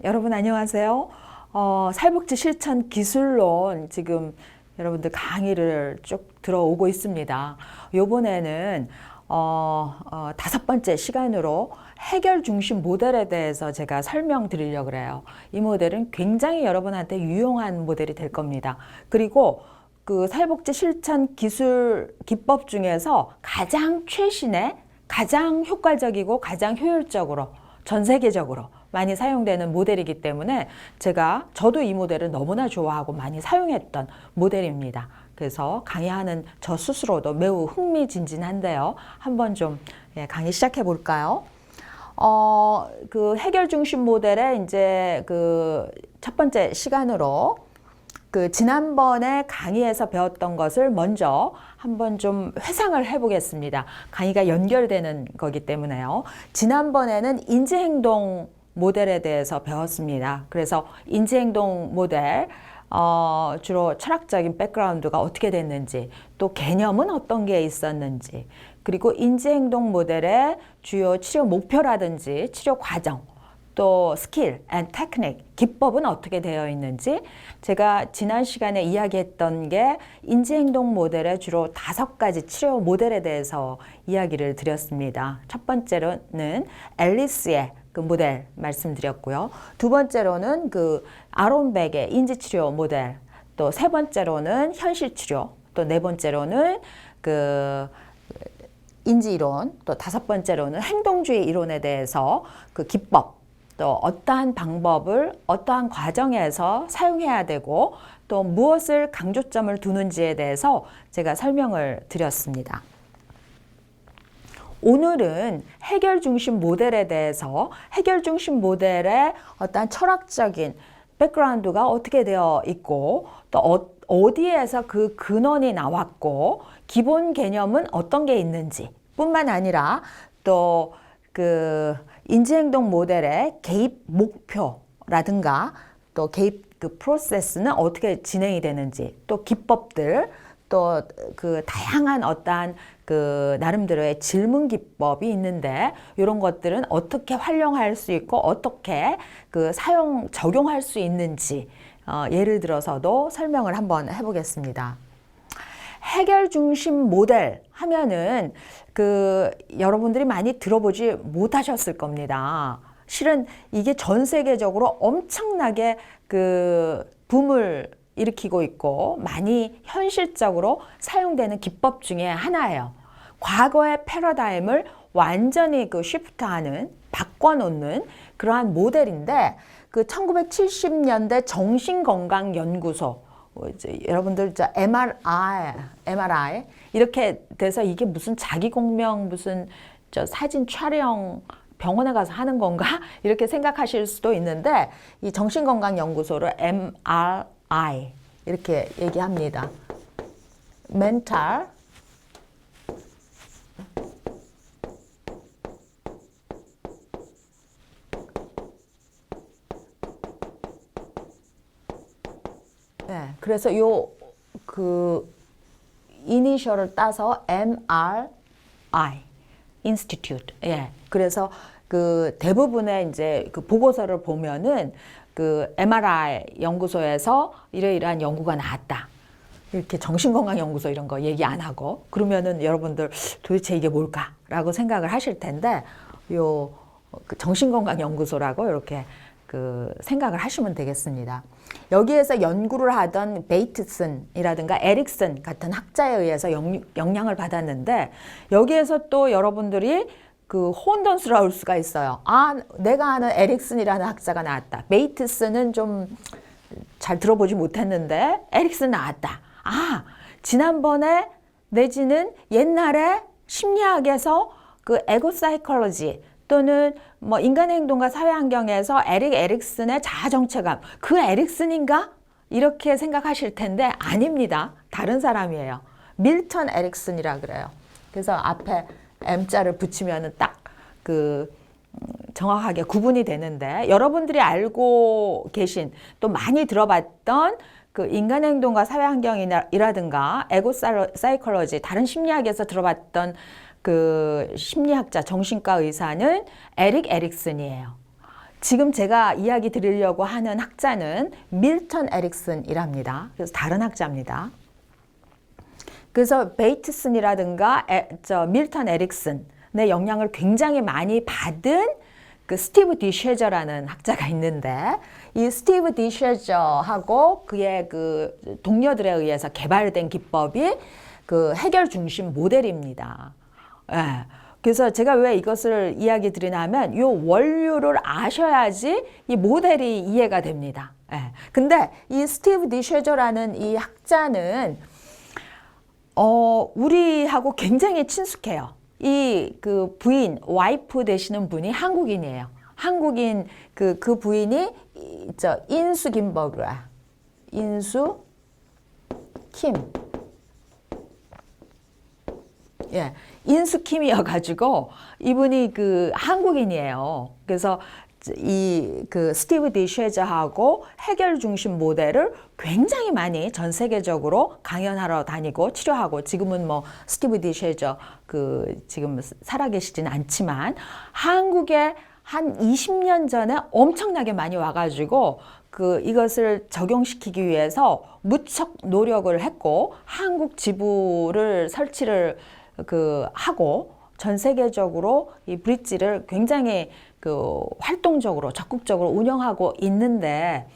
여러분 안녕하세요. 사회복지 실천 기술론 지금 여러분들 강의를 쭉 들어오고 있습니다. 요번에는 다섯 번째 시간으로 해결 중심 모델에 대해서 제가 설명드리려고 그래요. 이 모델은 굉장히 여러분한테 유용한 모델이 될 겁니다. 그리고 그 사회복지 실천 기술 기법 중에서 가장 최신의 가장 효과적이고 가장 효율적으로 전 세계적으로 많이 사용되는 모델이기 때문에 저도 이 모델을 너무나 좋아하고 많이 사용했던 모델입니다. 그래서 강의하는 저 스스로도 매우 흥미진진한데요. 한번 좀 강의 시작해 볼까요? 그 해결 중심 모델의 이제 그 첫 번째 시간으로 그 지난번에 강의에서 배웠던 것을 먼저 한번 좀 회상을 해보겠습니다. 강의가 연결되는 거기 때문에요. 지난번에는 인지행동 모델에 대해서 배웠습니다. 그래서 인지행동 모델 주로 철학적인 백그라운드가 어떻게 됐는지, 또 개념은 어떤 게 있었는지, 그리고 인지행동 모델의 주요 치료 목표라든지 치료 과정, 또 스킬 앤 테크닉, 기법은 어떻게 되어 있는지, 제가 지난 시간에 이야기했던 게 인지행동 모델의 주로 5가지 치료 모델에 대해서 이야기를 드렸습니다. 첫 번째로는 앨리스의 그 모델 말씀드렸고요. 두 번째로는 그 아론백의 인지치료 모델, 또 세 번째로는 현실치료, 또 네 번째로는 그 인지이론, 또 다섯 번째로는 행동주의 이론에 대해서 그 기법, 또 어떠한 방법을 어떠한 과정에서 사용해야 되고 또 무엇을 강조점을 두는지에 대해서 제가 설명을 드렸습니다. 오늘은 해결 중심 모델에 대해서 해결 중심 모델의 어떠한 철학적인 백그라운드가 어떻게 되어 있고 또 어디에서 그 근원이 나왔고 기본 개념은 어떤 게 있는지 뿐만 아니라 또 그 인지행동 모델의 개입 목표라든가 또 개입 그 프로세스는 어떻게 진행이 되는지, 또 기법들, 또 그 다양한 어떠한 그 나름대로의 질문 기법이 있는데 이런 것들은 어떻게 활용할 수 있고 어떻게 그 적용할 수 있는지 예를 들어서도 설명을 한번 해보겠습니다. 해결 중심 모델 하면은 그 여러분들이 많이 들어보지 못하셨을 겁니다. 실은 이게 전 세계적으로 엄청나게 그 붐을 일으키고 있고 많이 현실적으로 사용되는 기법 중에 하나예요. 과거의 패러다임을 완전히 그 쉬프트하는, 바꿔놓는 그러한 모델인데, 그 1970년대 정신건강연구소, 이제 여러분들 저 MRI 이렇게 돼서 이게 무슨 자기 공명 무슨 저 사진 촬영 병원에 가서 하는 건가 이렇게 생각하실 수도 있는데, 이 정신건강연구소를 MRI 이렇게 얘기합니다. Mental 그래서 그 이니셜을 따서 MRI Institute. 그래서 그 대부분의 이제 그 보고서를 보면은 그 MRI 연구소에서 이러이러한 연구가 나왔다. 이렇게 정신건강연구소 이런 거 얘기 안 하고 그러면은 여러분들 도대체 이게 뭘까라고 생각을 하실 텐데, 그 정신건강연구소라고 이렇게 그 생각을 하시면 되겠습니다. 여기에서 연구를 하던 베이트슨이라든가 에릭슨 같은 학자에 의해서 영향을 받았는데, 여기에서 또 여러분들이 그 혼돈스러울 수가 있어요. 내가 아는 에릭슨이라는 학자가 나왔다. 베이트슨은 좀 잘 들어보지 못했는데 에릭슨 나왔다. 지난번에 내지는 옛날에 심리학에서 그 에고 사이콜로지 또는 뭐 인간의 행동과 사회 환경에서 에릭슨의 자아 정체감, 그 에릭슨인가? 이렇게 생각하실 텐데 아닙니다. 다른 사람이에요. 밀턴 에릭슨이라 그래요. 그래서 앞에 M자를 붙이면은 딱 그 정확하게 구분이 되는데, 여러분들이 알고 계신 또 많이 들어봤던 그 인간의 행동과 사회 환경이라든가 에고 사이콜로지, 다른 심리학에서 들어봤던 그 심리학자, 정신과 의사는 에릭슨이에요. 지금 제가 이야기 드리려고 하는 학자는 밀턴 에릭슨이랍니다. 그래서 다른 학자입니다. 그래서 베이트슨이라든가 밀턴 에릭슨의 영향을 굉장히 많이 받은 그 스티브 디쉐저라는 학자가 있는데, 이 스티브 디쉐저하고 그의 그 동료들에 의해서 개발된 기법이 그 해결 중심 모델입니다. 예. 그래서 제가 왜 이것을 이야기 드리냐면 이 원류를 아셔야지 이 모델이 이해가 됩니다. 예. 근데 이 스티브 디쉐저라는 이 학자는 우리하고 굉장히 친숙해요. 이 그 부인, 와이프 되시는 분이 한국인이에요. 한국인 그 부인이 인수 김버그야. 인수 킴. 예. 인수킴이어가지고 이분이 그 한국인이에요. 그래서 이 그 스티브 디쉐저하고 해결 중심 모델을 굉장히 많이 전 세계적으로 강연하러 다니고 치료하고, 지금은 뭐 스티브 디쉐저 그 지금 살아계시진 않지만 한국에 한 20년 전에 엄청나게 많이 와가지고 그 이것을 적용시키기 위해서 무척 노력을 했고, 한국 지부를 설치를 그 하고 전 세계적으로 이 브릿지를 굉장히 그 활동적으로 적극적으로 운영하고 있는데,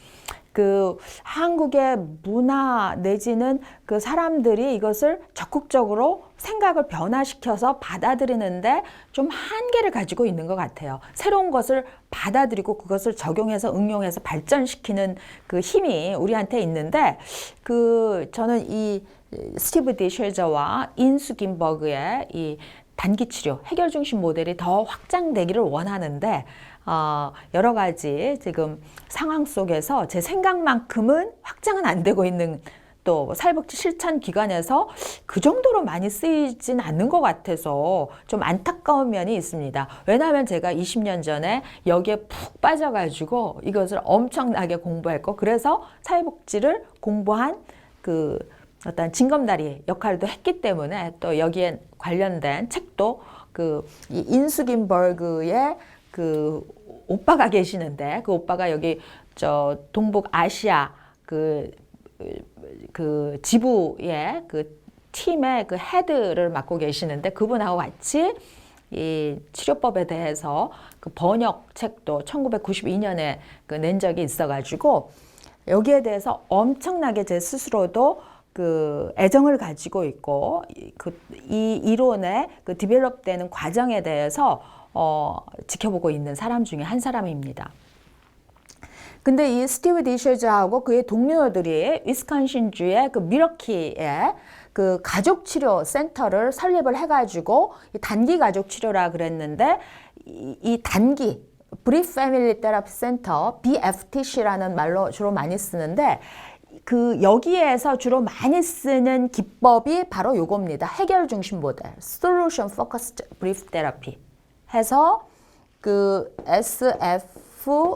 그 한국의 문화 내지는 그 사람들이 이것을 적극적으로 생각을 변화시켜서 받아들이는데 좀 한계를 가지고 있는 것 같아요. 새로운 것을 받아들이고 그것을 적용해서 응용해서 발전시키는 그 힘이 우리한테 있는데, 그 저는 이 스티브 디쉐저와 인수 김버그의 이 단기 치료, 해결 중심 모델이 더 확장되기를 원하는데, 여러 가지 지금 상황 속에서 제 생각만큼은 확장은 안 되고 있는, 또 사회복지 실천 기관에서 그 정도로 많이 쓰이진 않는 것 같아서 좀 안타까운 면이 있습니다. 왜냐하면 제가 20년 전에 여기에 푹 빠져가지고 이것을 엄청나게 공부했고, 그래서 사회복지를 공부한 그 어떤 징검다리 역할도 했기 때문에, 또 여기에 관련된 책도 그 인수 김버그의 그 오빠가 계시는데, 그 오빠가 여기 동북아시아 그 지부의 그 팀의 그 헤드를 맡고 계시는데, 그분하고 같이 이 치료법에 대해서 그 번역 책도 1992년에 그 낸 적이 있어가지고 여기에 대해서 엄청나게 제 스스로도 그 애정을 가지고 있고, 이 이론의 그 디벨롭되는 과정에 대해서 지켜보고 있는 사람 중에 한 사람입니다. 근데 이 스티브 디쉐저하고 그의 동료들이 위스콘신주의 그 미러키에 그 가족치료 센터를 설립을 해가지고 단기 가족치료라 그랬는데, 이 단기 Brief Family Therapy Center, BFTC라는 말로 주로 많이 쓰는데, 그 여기에서 주로 많이 쓰는 기법이 바로 요겁니다. 해결 중심 모델, Solution Focused Brief Therapy 해서 그 SFBT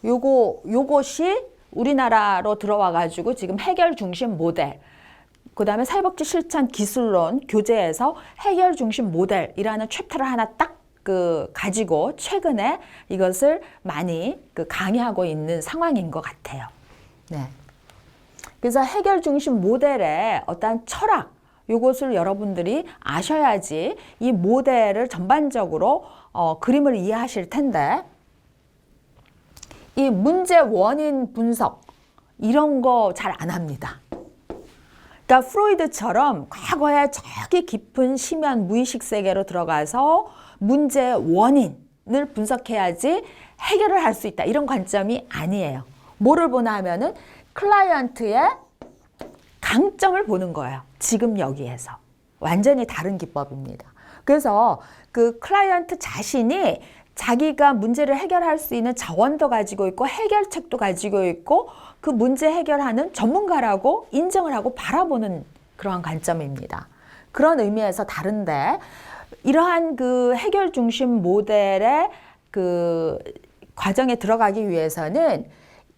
요것이 우리나라로 들어와 가지고 지금 해결 중심 모델, 그 다음에 사회복지 실천 기술론 교재에서 해결 중심 모델이라는 챕터를 하나 딱 그 가지고 최근에 이것을 많이 그 강의하고 있는 상황인 것 같아요. 네. 그래서 해결 중심 모델의 어떤 철학, 이것을 여러분들이 아셔야지 이 모델을 전반적으로 그림을 이해하실 텐데, 이 문제 원인 분석 이런 거 잘 안 합니다. 그러니까 프로이드처럼 과거에 저기 깊은 심연 무의식 세계로 들어가서 문제 원인을 분석해야지 해결을 할 수 있다, 이런 관점이 아니에요. 뭐를 보나 하면은 클라이언트의 강점을 보는 거예요. 지금 여기에서. 완전히 다른 기법입니다. 그래서 그 클라이언트 자신이 자기가 문제를 해결할 수 있는 자원도 가지고 있고 해결책도 가지고 있고 그 문제 해결하는 전문가라고 인정을 하고 바라보는 그러한 관점입니다. 그런 의미에서 다른데, 이러한 그 해결 중심 모델의 그 과정에 들어가기 위해서는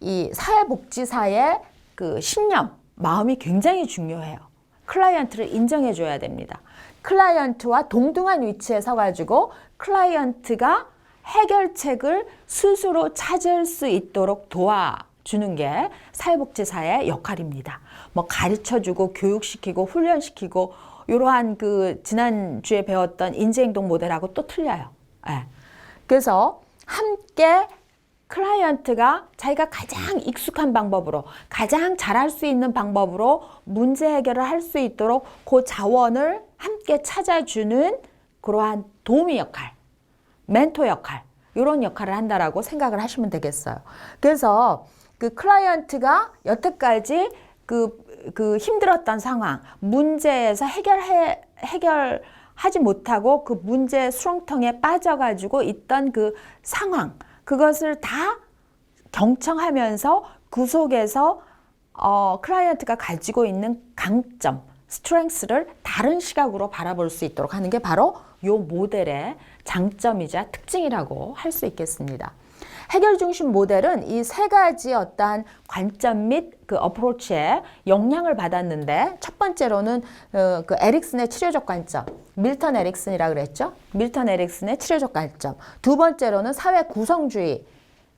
이 사회복지사의 그 신념, 마음이 굉장히 중요해요. 클라이언트를 인정해 줘야 됩니다. 클라이언트와 동등한 위치에 서가지고 클라이언트가 해결책을 스스로 찾을 수 있도록 도와주는 게 사회복지사의 역할입니다. 뭐 가르쳐주고 교육시키고 훈련시키고 이러한 그 지난주에 배웠던 인지행동 모델하고 또 틀려요. 네. 그래서 함께 클라이언트가 자기가 가장 익숙한 방법으로 가장 잘할 수 있는 방법으로 문제 해결을 할 수 있도록 그 자원을 함께 찾아주는 그러한 도우미 역할, 멘토 역할 이런 역할을 한다라고 생각을 하시면 되겠어요. 그래서 그 클라이언트가 여태까지 그 힘들었던 상황, 문제에서 해결하지 못하고 그 문제 수렁텅에 빠져가지고 있던 그 상황, 그것을 다 경청하면서 그 속에서 클라이언트가 가지고 있는 강점, 스트렝스를 다른 시각으로 바라볼 수 있도록 하는 게 바로 이 모델의 장점이자 특징이라고 할 수 있겠습니다. 해결 중심 모델은 이 세 가지 어떠한 관점 및 그 어프로치에 영향을 받았는데, 첫 번째로는 그 에릭슨의 치료적 관점, 밀턴 에릭슨이라 그랬죠. 밀턴 에릭슨의 치료적 관점. 두 번째로는 사회 구성주의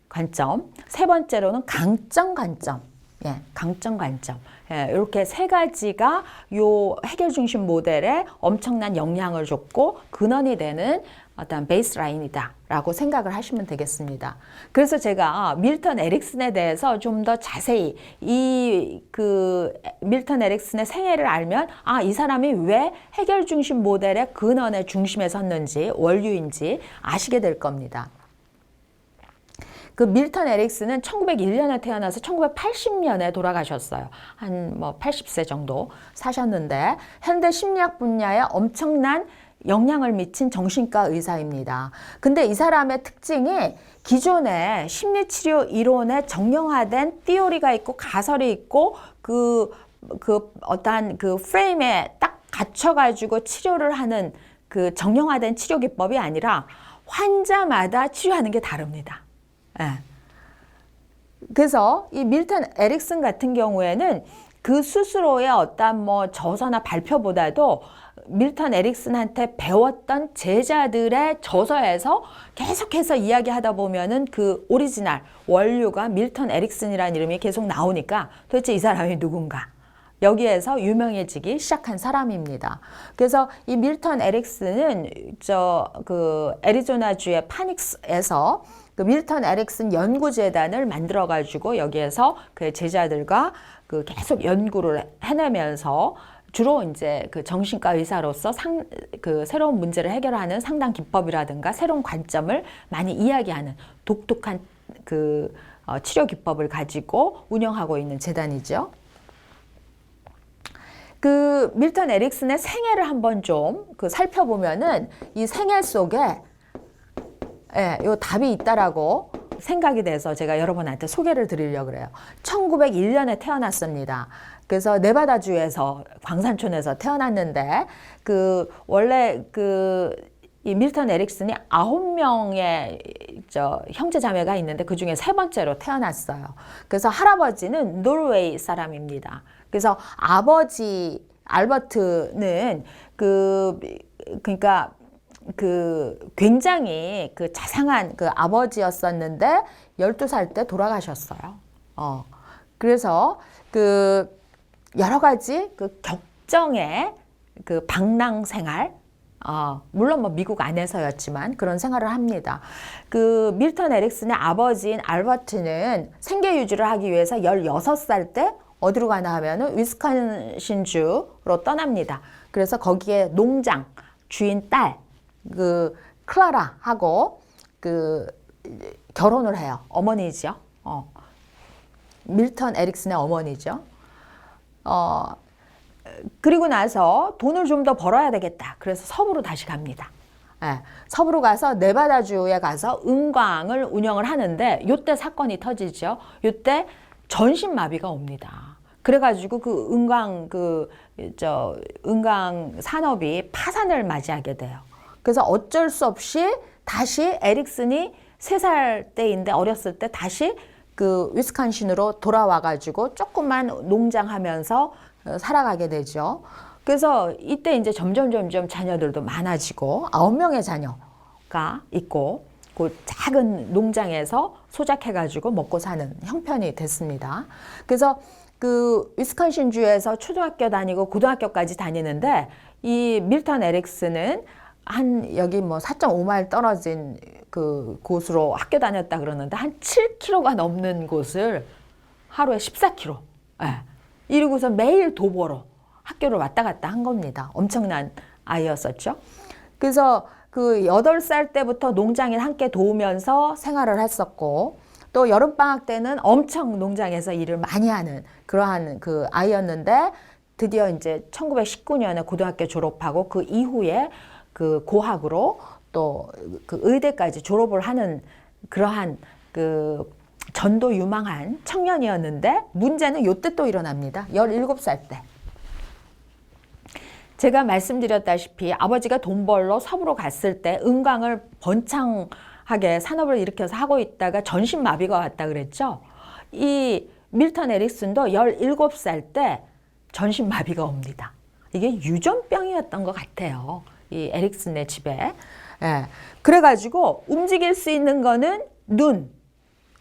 관점. 세 번째로는 강점 관점. 예, 강점 관점. 예, 이렇게 세 가지가 요 해결 중심 모델에 엄청난 영향을 줬고 근원이 되는 어떤 베이스라인이다라고 생각을 하시면 되겠습니다. 그래서 제가 밀턴 에릭슨에 대해서 좀 더 자세히 밀턴 에릭슨의 생애를 알면 이 사람이 왜 해결 중심 모델의 근원의 중심에 섰는지, 원류인지 아시게 될 겁니다. 그 밀턴 에릭슨은 1901년에 태어나서 1980년에 돌아가셨어요. 한 80세 정도 사셨는데 현대 심리학 분야에 엄청난 영향을 미친 정신과 의사입니다. 근데 이 사람의 특징이 기존의 심리치료 이론에 정형화된 띠오리가 있고 가설이 있고 어떠한 그 프레임에 딱 갇혀가지고 치료를 하는 그 정형화된 치료 기법이 아니라 환자마다 치료하는 게 다릅니다. 예. 그래서 이 밀턴 에릭슨 같은 경우에는 그 스스로의 어떤 저서나 발표보다도 밀턴 에릭슨한테 배웠던 제자들의 저서에서 계속해서 이야기하다 보면은 그 오리지널 원류가 밀턴 에릭슨이라는 이름이 계속 나오니까 도대체 이 사람이 누군가, 여기에서 유명해지기 시작한 사람입니다. 그래서 이 밀턴 에릭슨은 애리조나주의 파닉스에서 그 밀턴 에릭슨 연구재단을 만들어가지고 여기에서 그 제자들과 계속 연구를 해내면서 주로 이제 그 정신과 의사로서 새로운 문제를 해결하는 상담 기법이라든가 새로운 관점을 많이 이야기하는 독특한 치료 기법을 가지고 운영하고 있는 재단이죠. 그 밀턴 에릭슨의 생애를 한번 좀 살펴보면은 이 생애 속에 요 답이 있다라고 생각이 돼서 제가 여러분한테 소개를 드리려고 그래요. 1901년에 태어났습니다. 그래서 네바다주에서 광산촌에서 태어났는데 원래 이 밀턴 에릭슨이 9명의 형제 자매가 있는데 그 중에 세 번째로 태어났어요. 그래서 할아버지는 노르웨이 사람입니다. 그래서 아버지 알버트는 그러니까 굉장히 자상한 아버지였었는데 12살 때 돌아가셨어요. 그래서 여러 가지 격정의 방랑 생활, 물론 미국 안에서였지만 그런 생활을 합니다. 밀턴 에릭슨의 아버지인 알버트는 생계 유지를 하기 위해서 16살 때 어디로 가나 하면은 위스콘신주로 떠납니다. 그래서 거기에 농장 주인 딸 클라라하고 결혼을 해요. 어머니죠. 밀턴 에릭슨의 어머니죠. 그리고 나서 돈을 좀 더 벌어야 되겠다. 그래서 서부로 다시 갑니다. 서부로 가서 네바다주에 가서 은광을 운영을 하는데 이때 사건이 터지죠. 이때 전신마비가 옵니다. 그래가지고 은광 산업이 파산을 맞이하게 돼요. 그래서 어쩔 수 없이 다시 에릭슨이 3살 때인데 어렸을 때 다시 위스콘신으로 돌아와가지고 조금만 농장하면서 살아가게 되죠. 그래서 이때 이제 점점 자녀들도 많아지고 9명의 자녀가 있고 그 작은 농장에서 소작해가지고 먹고 사는 형편이 됐습니다. 그래서 그 위스콘신주에서 초등학교 다니고 고등학교까지 다니는데 이 밀턴 에릭슨은 한 여기 뭐 4.5마일 떨어진 그 곳으로 학교 다녔다 그러는데 한 7km가 넘는 곳을 하루에 14km. 예. 이러고서 매일 도보로 학교를 왔다 갔다 한 겁니다. 엄청난 아이였었죠. 그래서 그 8살 때부터 농장일 함께 도우면서 생활을 했었고 또 여름방학 때는 엄청 농장에서 일을 많이 하는 그러한 그 아이였는데 드디어 이제 1919년에 고등학교 졸업하고 그 이후에 그 고학으로 또 그 의대까지 졸업을 하는 그러한 그 전도 유망한 청년이었는데 문제는 요때 또 일어납니다. 17살 때. 제가 말씀드렸다시피 아버지가 돈 벌러 서부로 갔을 때 은광을 번창하게 산업을 일으켜서 하고 있다가 전신마비가 왔다 그랬죠. 이 밀턴 에릭슨도 17살 때 전신마비가 옵니다. 이게 유전병이었던 것 같아요. 이 에릭슨의 집에. 예. 그래가지고 움직일 수 있는 거는 눈.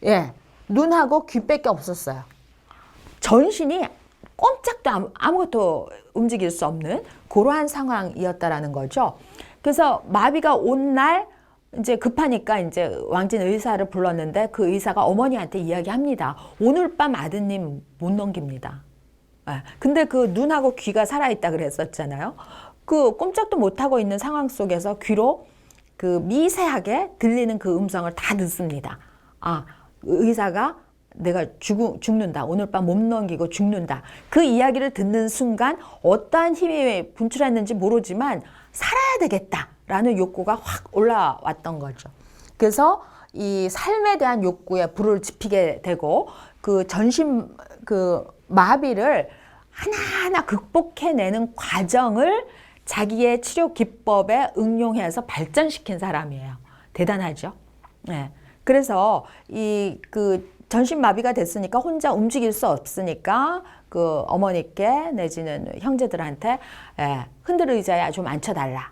예. 눈하고 귀밖에 없었어요. 전신이 꼼짝도 아무것도 움직일 수 없는 그러한 상황이었다라는 거죠. 그래서 마비가 온 날 이제 급하니까 이제 왕진 의사를 불렀는데 그 의사가 어머니한테 이야기합니다. 오늘 밤 아드님 못 넘깁니다. 근데 그 눈하고 귀가 살아있다 그랬었잖아요. 그 꼼짝도 못하고 있는 상황 속에서 귀로 그 미세하게 들리는 그 음성을 다 듣습니다. 아, 의사가 내가 죽는다. 오늘 밤 못 넘기고 죽는다. 그 이야기를 듣는 순간 어떠한 힘이 분출했는지 모르지만 살아야 되겠다라는 욕구가 확 올라왔던 거죠. 그래서 이 삶에 대한 욕구에 불을 지피게 되고 그 전신 그 마비를 하나하나 극복해내는 과정을 자기의 치료 기법에 응용해서 발전시킨 사람이에요. 대단하죠. 네. 그래서 이 그 전신마비가 됐으니까 혼자 움직일 수 없으니까 그 어머니께 내지는 형제들한테 흔들 의자에 좀 앉혀달라.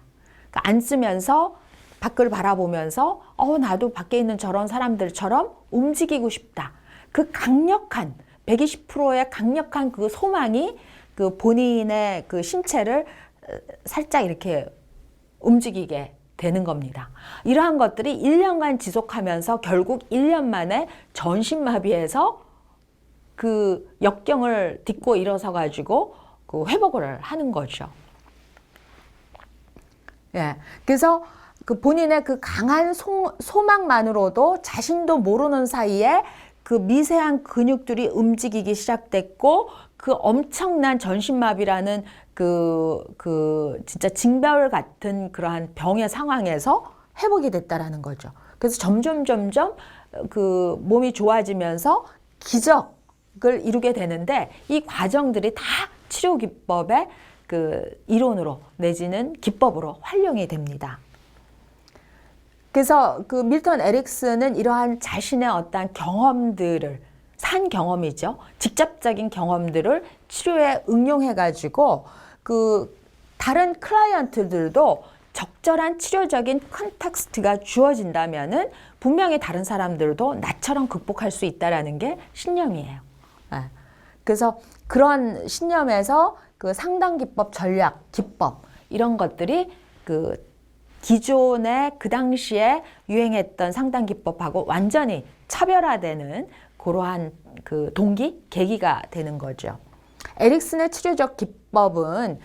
그러니까 앉으면서 밖을 바라보면서 나도 밖에 있는 저런 사람들처럼 움직이고 싶다. 그 강력한 120%의 강력한 그 소망이 그 본인의 그 신체를 살짝 이렇게 움직이게 되는 겁니다. 이러한 것들이 1년간 지속하면서 결국 1년 만에 전신마비에서 그 역경을 딛고 일어서 가지고 그 회복을 하는 거죠. 예. 그래서 그 본인의 그 강한 소망만으로도 자신도 모르는 사이에 그 미세한 근육들이 움직이기 시작됐고 그 엄청난 전신마비라는 그 진짜 징벌 같은 그러한 병의 상황에서 회복이 됐다라는 거죠. 그래서 점점 그 몸이 좋아지면서 기적을 이루게 되는데 이 과정들이 다 치료 기법의 그 이론으로 내지는 기법으로 활용이 됩니다. 그래서 그 밀턴 에릭슨은 이러한 자신의 어떤 경험들을 산 경험이죠. 직접적인 경험들을 치료에 응용해가지고 그 다른 클라이언트들도 적절한 치료적인 컨텍스트가 주어진다면은 분명히 다른 사람들도 나처럼 극복할 수 있다라는 게 신념이에요. 그래서 그런 신념에서 그 상담 기법, 전략, 기법 이런 것들이 그 기존에 그 당시에 유행했던 상담 기법하고 완전히 차별화되는 그러한 그 동기, 계기가 되는 거죠. 에릭슨의 치료적 기법은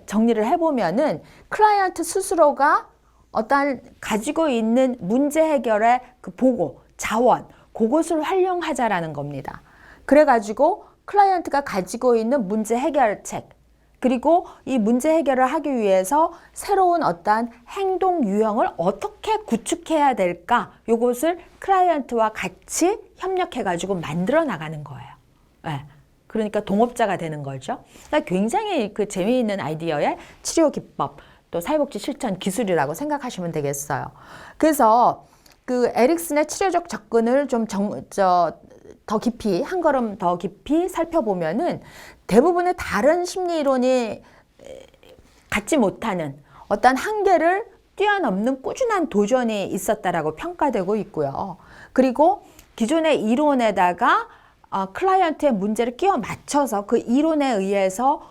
정리를 해보면은 클라이언트 스스로가 어떤 가지고 있는 문제 해결의 그 보고, 자원, 그것을 활용하자라는 겁니다. 그래가지고 클라이언트가 가지고 있는 문제 해결책, 그리고 이 문제 해결을 하기 위해서 새로운 어떠한 행동 유형을 어떻게 구축해야 될까? 요것을 클라이언트와 같이 협력해가지고 만들어 나가는 거예요. 네. 그러니까 동업자가 되는 거죠. 그러니까 굉장히 그 재미있는 아이디어의 치료 기법, 또 사회복지 실천 기술이라고 생각하시면 되겠어요. 그래서 그 에릭슨의 치료적 접근을 좀 더 깊이, 한 걸음 더 깊이 살펴보면은 대부분의 다른 심리 이론이 갖지 못하는 어떤 한계를 뛰어넘는 꾸준한 도전이 있었다라고 평가되고 있고요. 그리고 기존의 이론에다가 클라이언트의 문제를 끼워 맞춰서 그 이론에 의해서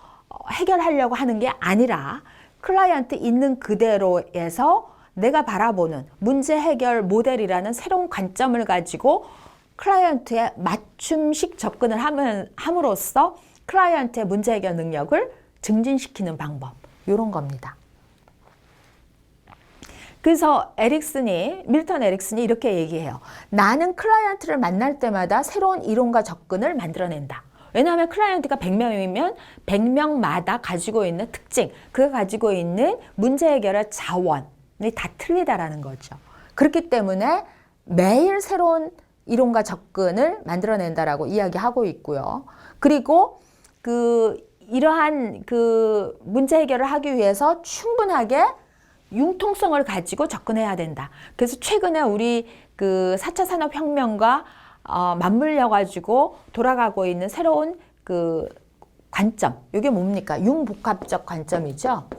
해결하려고 하는 게 아니라 클라이언트 있는 그대로에서 내가 바라보는 문제 해결 모델이라는 새로운 관점을 가지고 클라이언트의 맞춤식 접근을 함으로써 클라이언트의 문제 해결 능력을 증진시키는 방법, 이런 겁니다. 그래서 밀턴 에릭슨이 이렇게 얘기해요. 나는 클라이언트를 만날 때마다 새로운 이론과 접근을 만들어낸다. 왜냐하면 클라이언트가 100명이면 100명마다 가지고 있는 특징, 그가 가지고 있는 문제 해결의 자원이 다 틀리다라는 거죠. 그렇기 때문에 매일 새로운 이론과 접근을 만들어낸다라고 이야기하고 있고요. 그리고 이러한 문제 해결을 하기 위해서 충분하게 융통성을 가지고 접근해야 된다. 그래서 최근에 우리 4차 산업혁명과 맞물려 가지고 돌아가고 있는 새로운 관점, 이게 뭡니까? 융복합적 관점이죠.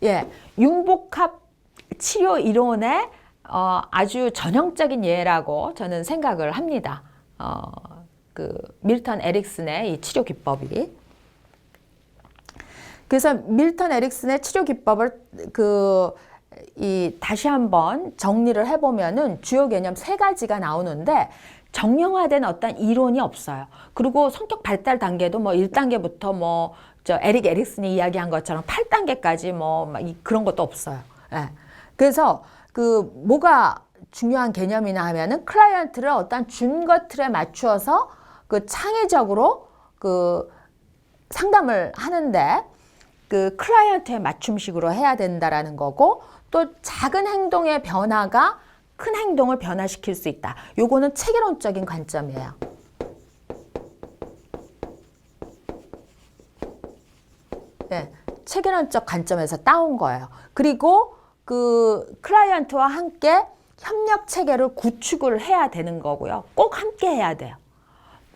예, 융복합 치료 이론의 아주 전형적인 예라고 저는 생각을 합니다. 밀턴 에릭슨의 이 치료 기법이. 그래서 밀턴 에릭슨의 치료 기법을 다시 한번 정리를 해보면은 주요 개념 3가지가 나오는데 정형화된 어떤 이론이 없어요. 그리고 성격 발달 단계도 1단계부터 에릭 에릭슨이 이야기한 것처럼 8단계까지 그런 것도 없어요. 예. 그래서 뭐가 중요한 개념이나 하면은 클라이언트를 어떤 준거 틀에 맞추어서 창의적으로 상담을 하는데 클라이언트의 맞춤식으로 해야 된다라는 거고, 또 작은 행동의 변화가 큰 행동을 변화시킬 수 있다. 요거는 체계론적인 관점이에요. 네, 체계론적 관점에서 따온 거예요. 그리고 클라이언트와 함께 협력 체계를 구축을 해야 되는 거고요. 꼭 함께 해야 돼요.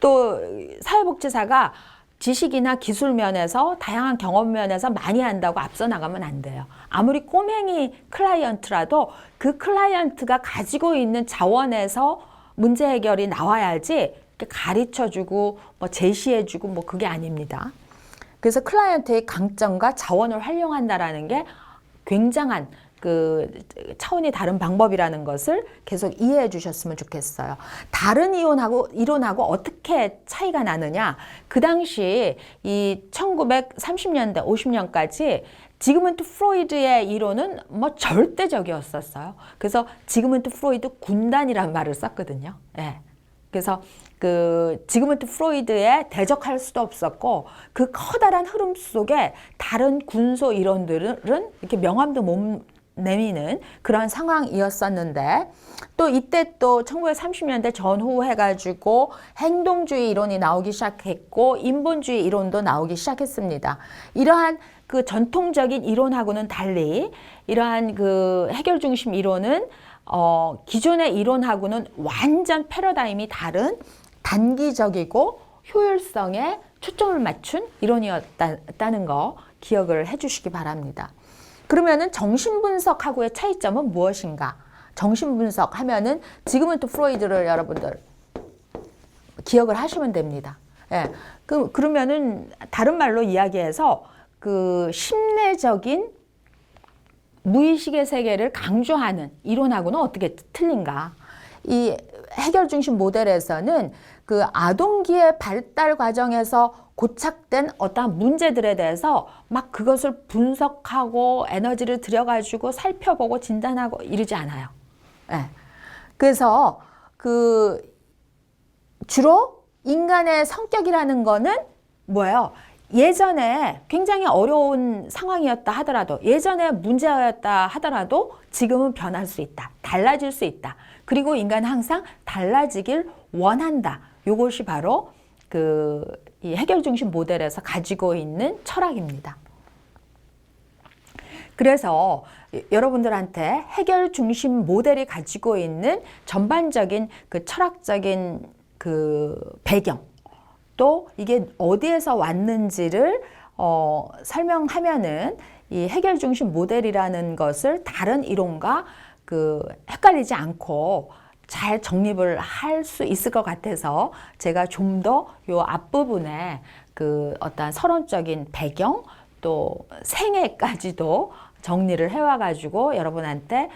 또 사회복지사가 지식이나 기술 면에서 다양한 경험 면에서 많이 한다고 앞서 나가면 안 돼요. 아무리 꼬맹이 클라이언트라도 그 클라이언트가 가지고 있는 자원에서 문제 해결이 나와야지 가르쳐주고 제시해주고 그게 아닙니다. 그래서 클라이언트의 강점과 자원을 활용한다라는 게 굉장한 차원이 다른 방법이라는 것을 계속 이해해 주셨으면 좋겠어요. 다른 이론하고 어떻게 차이가 나느냐? 그 당시 이 1930년대, 50년까지 지그문트 프로이드의 이론은 절대적이었었어요. 그래서 지그문트 프로이드 군단이라는 말을 썼거든요. 예. 그래서 지그문트 프로이드에 대적할 수도 없었고, 그 커다란 흐름 속에 다른 군소 이론들은 이렇게 명함도 못 내미는 그런 상황이었었는데, 또 이때 또 1930년대 전후 해가지고 행동주의 이론이 나오기 시작했고 인본주의 이론도 나오기 시작했습니다. 이러한 전통적인 이론하고는 달리 이러한 해결 중심 이론은 기존의 이론하고는 완전 패러다임이 다른 단기적이고 효율성에 초점을 맞춘 이론이었다는 거 기억을 해주시기 바랍니다. 그러면은 정신분석하고의 차이점은 무엇인가? 정신분석 하면은 지금은 또 프로이드를 여러분들 기억을 하시면 됩니다. 예. 그러면은 다른 말로 이야기해서 심내적인 무의식의 세계를 강조하는 이론하고는 어떻게 틀린가? 이 해결 중심 모델에서는 아동기의 발달 과정에서 고착된 어떠한 문제들에 대해서 막 그것을 분석하고 에너지를 들여가지고 살펴보고 진단하고 이러지 않아요. 네. 그래서 주로 인간의 성격이라는 거는 뭐예요? 예전에 굉장히 어려운 상황이었다 하더라도, 예전에 문제였다 하더라도 지금은 변할 수 있다. 달라질 수 있다. 그리고 인간은 항상 달라지길 원한다. 이것이 바로 이 해결 중심 모델에서 가지고 있는 철학입니다. 그래서 여러분들한테 해결 중심 모델이 가지고 있는 전반적인 철학적인 배경, 또 이게 어디에서 왔는지를 설명하면은 이 해결 중심 모델이라는 것을 다른 이론과 헷갈리지 않고 잘 정립을 할 수 있을 것 같아서 제가 좀 더 요 앞부분에 어떤 서론적인 배경 또 생애까지도 정리를 해와가지고 여러분한테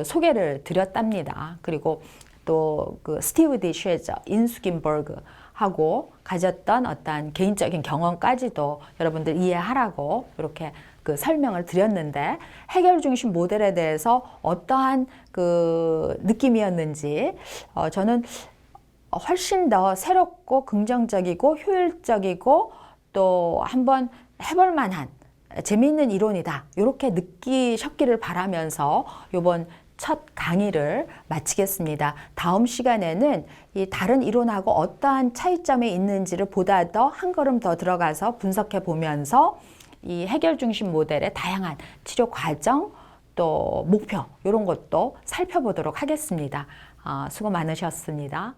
소개를 드렸답니다. 그리고 또 스티브 디 쉐저, 인수긴버그 하고 가졌던 어떤 개인적인 경험까지도 여러분들 이해하라고 이렇게 설명을 드렸는데 해결 중심 모델에 대해서 어떠한 느낌이었는지 저는 훨씬 더 새롭고 긍정적이고 효율적이고 또 한번 해볼 만한 재미있는 이론이다. 이렇게 느끼셨기를 바라면서 이번 첫 강의를 마치겠습니다. 다음 시간에는 이 다른 이론하고 어떠한 차이점이 있는지를 보다 더 한 걸음 더 들어가서 분석해 보면서 이 해결 중심 모델의 다양한 치료 과정 또 목표 이런 것도 살펴보도록 하겠습니다. 수고 많으셨습니다.